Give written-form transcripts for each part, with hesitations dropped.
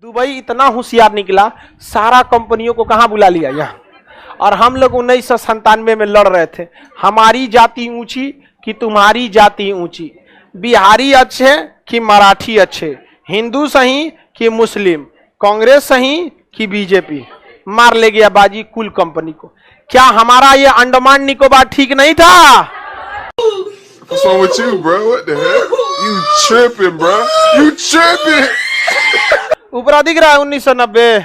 Dubai इतना होशियार निकला, सारा कंपनियों को कहाँ बुला लिया यहाँ। और हम लोग 1997 में लड़ रहे थे, हमारी जाति ऊंची कि तुम्हारी जाति ऊंची, बिहारी अच्छे कि मराठी अच्छे, हिंदू सही कि मुस्लिम, कांग्रेस सही कि बीजेपी, मार ले गया बाजी कुल कंपनी को। क्या हमारा ये अंडमान निकोबार ठीक नहीं था? What's wrong with you, bro? What the heck? You tripping, bro? You tripping? ऊपरा दिख रहा है 1990,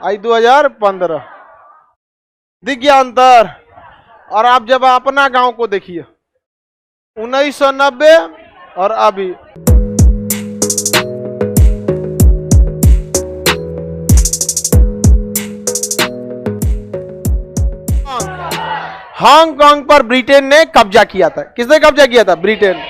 आई 2015, दिख गया अंतर। और आप जब अपना गांव को देखिए 1990 और अभी। हांगकांग पर ब्रिटेन ने कब्जा किया था। किसने कब्जा किया था? ब्रिटेन।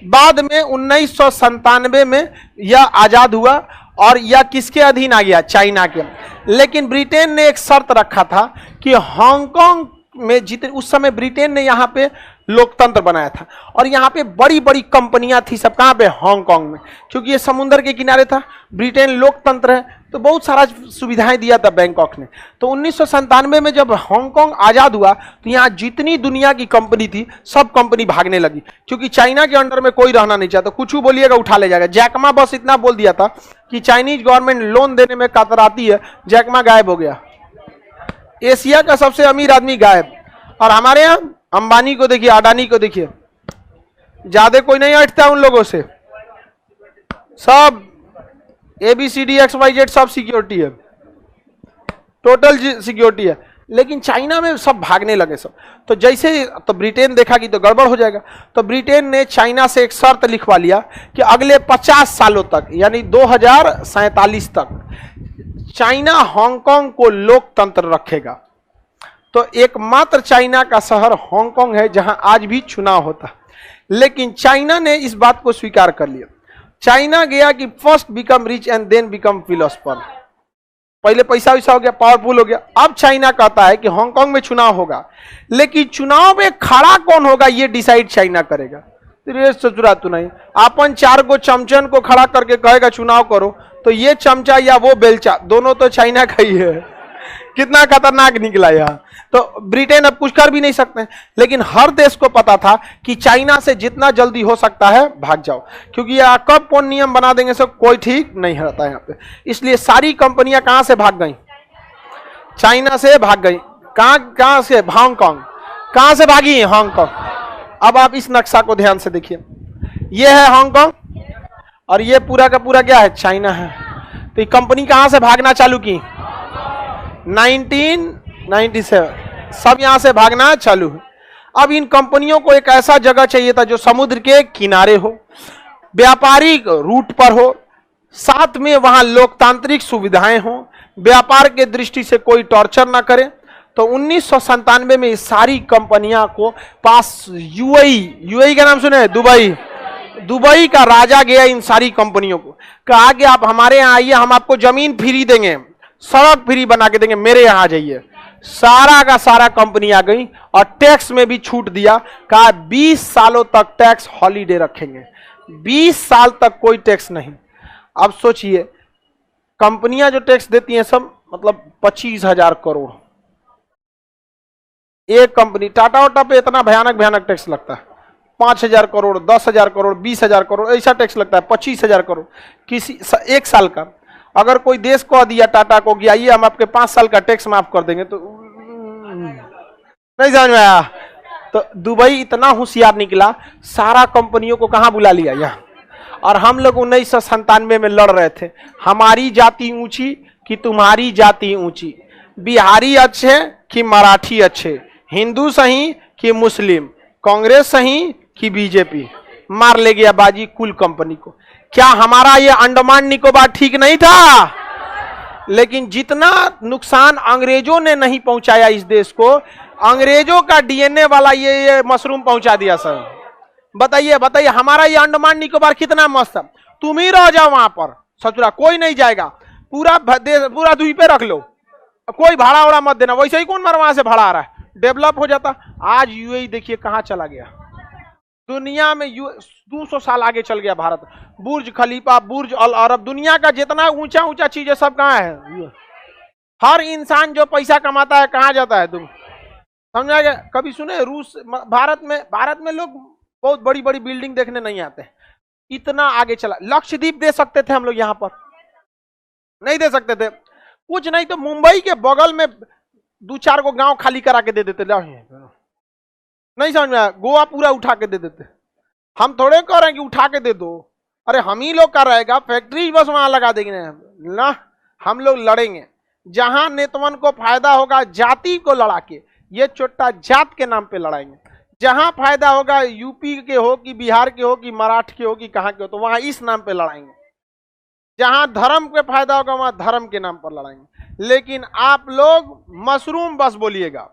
बाद में 1997 में यह आजाद हुआ और यह किसके अधीन आ गया? चाइना के। लेकिन ब्रिटेन ने एक शर्त रखा था कि हांगकांग में जितने, उस समय ब्रिटेन ने यहाँ पे लोकतंत्र बनाया था और यहाँ पे बड़ी बड़ी कंपनियां थी सब। कहाँ पे? हांगकांग में, क्योंकि ये समुद्र के किनारे था। ब्रिटेन लोकतंत्र है तो बहुत सारा सुविधाएं दिया था बैंकॉक ने। तो 1997 में जब हांगकांग आजाद हुआ तो यहाँ जितनी दुनिया की कंपनी थी सब कंपनी भागने लगी, क्योंकि चाइना के अंडर में कोई रहना नहीं चाहता। कुछ बोलिएगा उठा ले जाएगा। जैकमा बस इतना बोल दिया था कि चाइनीज गवर्नमेंट लोन देने में कतराती है, जैकमा गायब हो गया। एशिया का सबसे अमीर आदमी गायब। और हमारे यहाँ अंबानी को देखिए, अडानी को देखिए, ज्यादा कोई नहीं हटता उन लोगों से। सब ABCDXYZ सब सिक्योरिटी है, टोटल सिक्योरिटी है। लेकिन चाइना में सब भागने लगे सब। तो जैसे तो ब्रिटेन देखा कि तो गड़बड़ हो जाएगा, तो ब्रिटेन ने चाइना से एक शर्त लिखवा लिया कि अगले 50 सालों तक, यानी 2047 तक चाइना हांगकांग को लोकतंत्र रखेगा। तो एकमात्र चाइना का शहर हांगकांग है जहां आज भी चुनाव होता है। लेकिन चाइना ने इस बात को स्वीकार कर लिया। चाइना गया कि first become rich and then become philosopher. पहले पैसा वैसा हो गया, पावरफुल हो गया। अब चाइना कहता है कि हांगकांग में चुनाव होगा, लेकिन चुनाव में खड़ा कौन होगा ये डिसाइड चाइना करेगा। सचुरा तू नहीं, अपन 4 गो चमचन को खड़ा करके कहेगा चुनाव करो, तो ये चमचा या वो बेलचा, दोनों तो चाइना का ही है। कितना खतरनाक निकला यहाँ। तो ब्रिटेन अब कुछ कर भी नहीं सकते। लेकिन हर देश को पता था कि चाइना से जितना जल्दी हो सकता है भाग जाओ, क्योंकि यह कब कौन नियम बना देंगे सब कोई ठीक नहीं रहता यहाँ पे। इसलिए सारी कंपनियां कहां से भाग गई? चाइना से भाग गई। कहां से? हांगकांग। कहां से भागी? हांगकांग। अब आप इस नक्शा को ध्यान से देखिए, यह है हांगकांग और यह पूरा का पूरा क्या है? चाइना है। तो ये कंपनी कहां से भागना चालू की? 1997 सब यहां से भागना चालू है। अब इन कंपनियों को एक ऐसा जगह चाहिए था जो समुद्र के किनारे हो, व्यापारिक रूट पर हो, साथ में वहां लोकतांत्रिक सुविधाएं हो, व्यापार के दृष्टि से कोई टॉर्चर ना करे। तो 1997 में सारी कंपनियां को पास यूएई का नाम सुने हैं? दुबई का राजा गया इन सारी कंपनियों को, कहा कि आप हमारे यहाँ आइए, हम आपको जमीन फ्री देंगे, सड़क फ्री बना के देंगे, मेरे यहाँ आ जाइए। सारा का सारा कंपनी आ गई और टैक्स में भी छूट दिया। कहा 20 सालों तक टैक्स हॉलीडे रखेंगे, 20 साल तक कोई टैक्स नहीं। अब सोचिए, कंपनियां जो टैक्स देती हैं सब मतलब 25,000 करोड़। एक कंपनी टाटा वाटा पे इतना भयानक टैक्स लगता है, 5,000 करोड़, 10,000 करोड़, 20,000 करोड़, ऐसा टैक्स लगता है। 25,000 करोड़ किसी एक साल का। अगर कोई देश को दिया टाटा को कि आइए हम आपके 5 साल का टैक्स माफ कर देंगे, तो नहीं समझ में आया। तो दुबई इतना होशियार निकला, सारा कंपनियों को कहां बुला लिया? यहाँ। और हम लोग 1997 में लड़ रहे थे, हमारी जाति ऊंची कि तुम्हारी जाति ऊंची, बिहारी अच्छे कि मराठी अच्छे, हिंदू सही कि मुस्लिम, कांग्रेस सही कि बीजेपी, मार ले गया बाजी कुल कंपनी को। क्या हमारा ये अंडमान निकोबार ठीक नहीं था? लेकिन जितना नुकसान अंग्रेजों ने नहीं पहुंचाया इस देश को, अंग्रेजों का डीएनए वाला ये मशरूम पहुंचा दिया सर। बताइए हमारा ये अंडमान निकोबार कितना मस्त है। तुम ही रह जाओ वहां पर, सचुरा कोई नहीं जाएगा। पूरा द्वीप पे रख लो, कोई भाड़ा उड़ा मत देना। वैसे ही कौन मर वहां से भाड़ा आ रहा है, डेवलप हो जाता। आज यूएई देखिए कहां चला गया। दुनिया में 200 साल आगे चल गया भारत। बुर्ज खलीफा, बुर्ज अल अरब, दुनिया का जितना ऊंचा ऊंचा चीज है सब कहाँ है? हर इंसान जो पैसा कमाता है कहाँ जाता है? तुम समझा गया? कभी सुने रूस, भारत में लोग बहुत बड़ी बड़ी बिल्डिंग देखने नहीं आते, इतना आगे चला। लक्षद्वीप दे सकते थे हम लोग, यहाँ पर नहीं दे सकते थे। कुछ नहीं तो मुंबई के बगल में 2-4 को गांव खाली करा के दे देते, नहीं समझ में आया? गोवा पूरा उठा के दे देते। हम थोड़े कह रहे हैं कि उठा के दे दो, अरे हम ही लोग का रहेगा, फैक्ट्री बस वहां लगा देंगे ना। हम लोग लड़ेंगे जहां नेतवन को फायदा होगा, जाति को लड़ा के, ये चोट्टा जात के नाम पे लड़ाएंगे। जहां फायदा होगा, यूपी के हो कि बिहार के हो कि मराठ के हो कि कहां के हो, तो वहां इस नाम पे लड़ाएंगे। जहां धर्म के फायदा होगा वहां धर्म के नाम पर लड़ाएंगे। लेकिन आप लोग मशरूम बस बोलिएगा,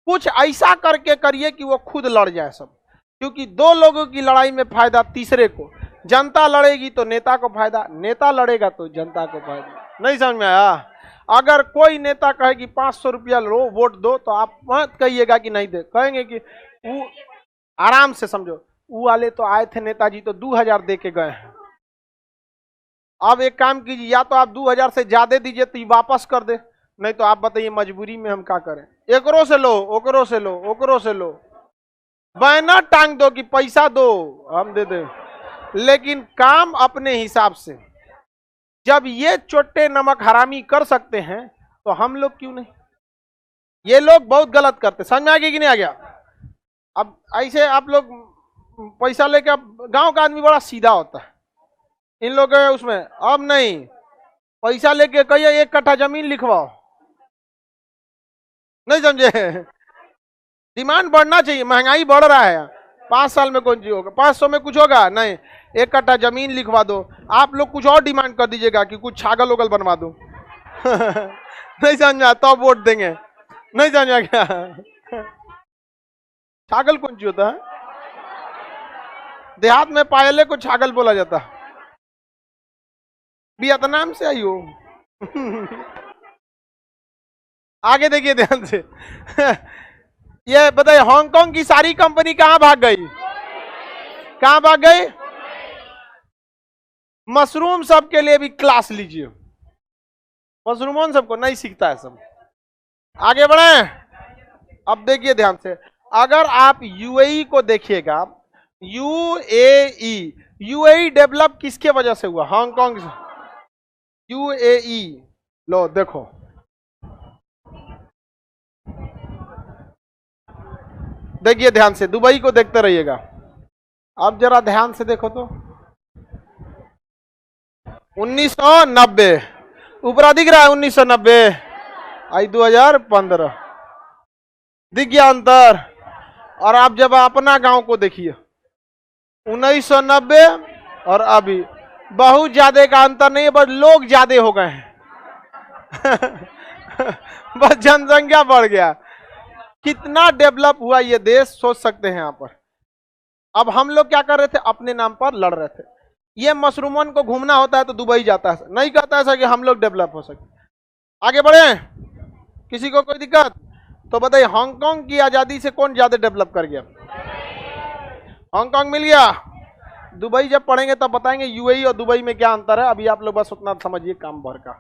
कुछ ऐसा करके करिए कि वो खुद लड़ जाए सब, क्योंकि 2 लोगों की लड़ाई में फायदा तीसरे को। जनता लड़ेगी तो नेता को फायदा, नेता लड़ेगा तो जनता को फायदा। नहीं समझ में आया? अगर कोई नेता कहे कि 500 रुपया लो वोट दो, तो आप मत कहिएगा कि नहीं दे, कहेंगे कि वो आराम से समझो, वो वाले तो आए थे नेताजी तो 2000 दे के गए हैं। अब एक काम कीजिए, या तो आप 2000 से ज्यादा दीजिए तो वापस कर दे, नहीं तो आप बताइए मजबूरी में हम क्या करें? एकरो से लो, ओकरो से लो, ओकरो से लो, बैनर टांग दो कि पैसा दो हम दे दे, लेकिन काम अपने हिसाब से। जब ये चोट्टे नमक हरामी कर सकते हैं तो हम लोग क्यों नहीं? ये लोग बहुत गलत करते। समझ में आ गया कि नहीं आ गया? अब ऐसे आप लोग पैसा लेके, गांव का आदमी बड़ा सीधा होता है, इन लोग उसमें अब नहीं, पैसा लेके कहिए 1 कट्ठा जमीन लिखवाओ, नहीं समझे? डिमांड बढ़ना चाहिए, महंगाई बढ़ रहा है। 5 साल में कौन चीज होगा? 500 में कुछ होगा नहीं, 1 कट्ठा जमीन लिखवा दो। आप लोग कुछ और डिमांड कर दीजिएगा कि कुछ छागल उगल बनवा दो। नहीं समझ में? तो वोट देंगे। नहीं समझ में क्या? छागल कौन चीज होता है? देहात में पायले को छागल बोला जाता है, वियतनाम से आई हो। आगे देखिए ध्यान से। ये बताइए, हांगकांग की सारी कंपनी कहां भाग गई? कहां भाग गई? मशरूम सबके लिए भी क्लास लीजिए, मशरूमों सबको नहीं सीखता है सब। आगे बढ़े। अब देखिए ध्यान से, अगर आप यूएई को देखिएगा, यूएई डेवलप किसके वजह से हुआ? हांगकांग से। यूएई लो देखो, देखिए ध्यान से, दुबई को देखते रहिएगा। अब जरा ध्यान से देखो तो 1990 ऊपर दिख रहा है, 1990 आई 2015 दिख गया अंतर। और आप जब अपना गांव को देखिए 1990 और अभी, बहुत ज्यादा का अंतर नहीं है, बस लोग ज्यादा हो गए हैं। बस जनसंख्या बढ़ गया। कितना डेवलप हुआ ये देश, सोच सकते हैं यहाँ पर। अब हम लोग क्या कर रहे थे? अपने नाम पर लड़ रहे थे। ये मशरूमन को घूमना होता है तो दुबई जाता है, नहीं कहता ऐसा कि हम लोग डेवलप हो सके। आगे बढ़े, किसी को कोई दिक्कत? तो बताइए, हांगकांग की आजादी से कौन ज्यादा डेवलप कर गया? हांगकांग मिल गया। दुबई जब पढ़ेंगे तब बताएंगे यूएई और दुबई में क्या अंतर है। अभी आप लोग बस उतना समझिए काम भर का।